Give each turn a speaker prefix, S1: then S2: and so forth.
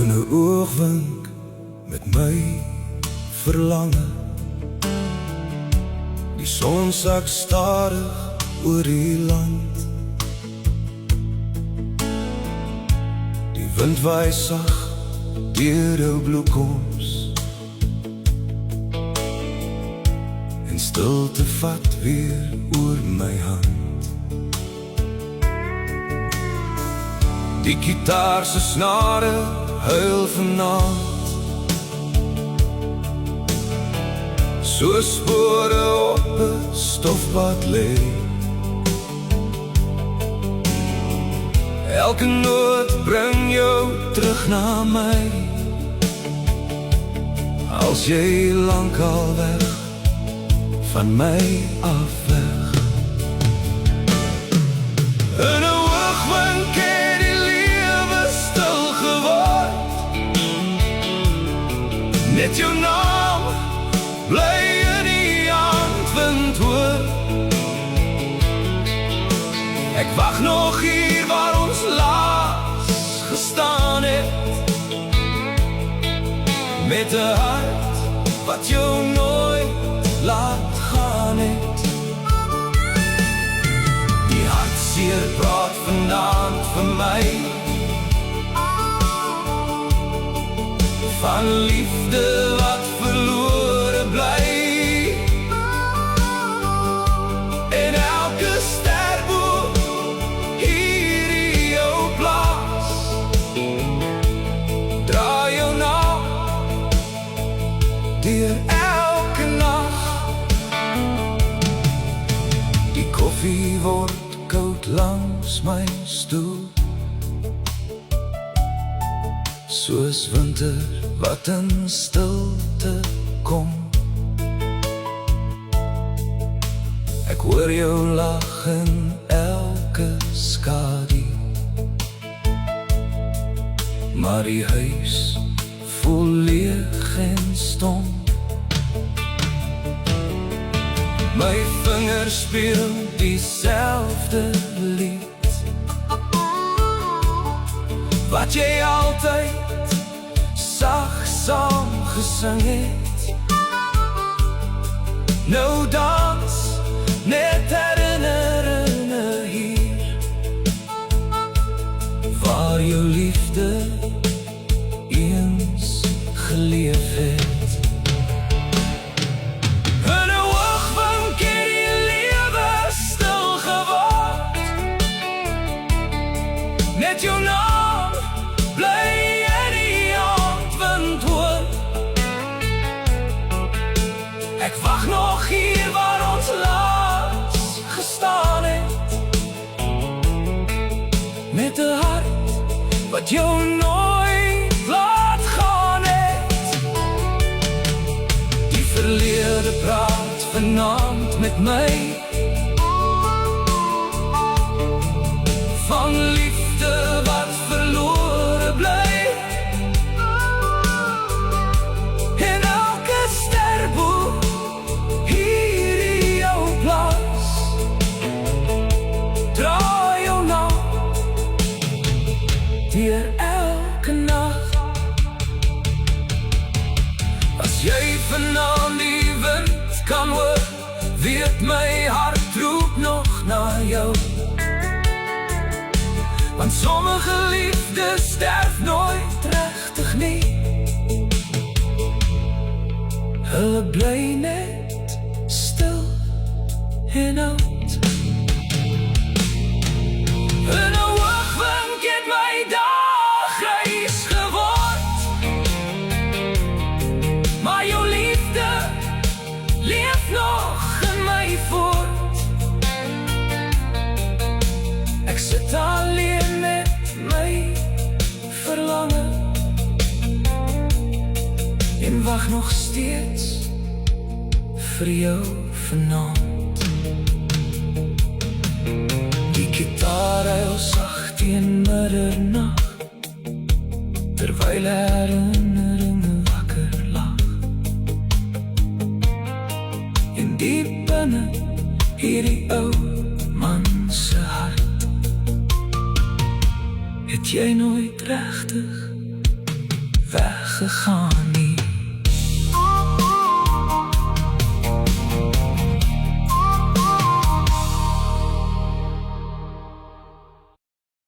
S1: 'n oogwink met my verlange. Die son sak stadig oor die land. Die wind waai sag deur jou bloekoms en stilte vat weer oor my hand. Die gitaar se snare huil vanaand, so spore op 'n stofpad lê. Elke noot bring jou terug na my, als jy lankal weg van my af weg. In 'n oogwink het die lewe stil geword. Net jou naam bly in die aandwind hoor. Ek wag nog hier waar ons laas gestaan het, met 'n hart wat jou nooit laat gaan het. Die hartseer praat vanaand vir my van liefde wat verlore bly. En elke sterboom hier in jou plaas draai jou naam deur elke nag. Die koffie word koud langs my stoel, soos winter wat in stilte kom. Ek hoor jou lag in elke skadu, maar die huis voel leeg en stom. My vingers speel dieselfde lied wat jy altyd sagsaam gesing het. Nou dans net herinneringe hier, waar jou liefde eens geleef het. In 'n oogwink het die lewe stil geword. Net jou naam bly in die aandwind hoor. Ek wag nog hier waar ons laas gestaan het, met 'n hart wat jou nooit laat gaan het. Die verlede praat vanaand met my van liefde wat verlore bly. En elke sterboom hier in jou plaas draai jou naam deur elke nacht. As jy vanaand die wind kan hoor, weet my hart roep nog na jou. Want sommige liefdes sterf nooit regtig nie, hulle bly net stil en oud. In 'n oogwink het my dag grys geword, maar jou liefde leef nog in my voort. Ek sit alleen met my verlange en wag nog steeds vir jou vanaand. Die gitaar huil sag teen middernag, terwyl herinneringe wakker lag. En diep binne hierdie ou man se hart, het jy nooit regtig weggegaan.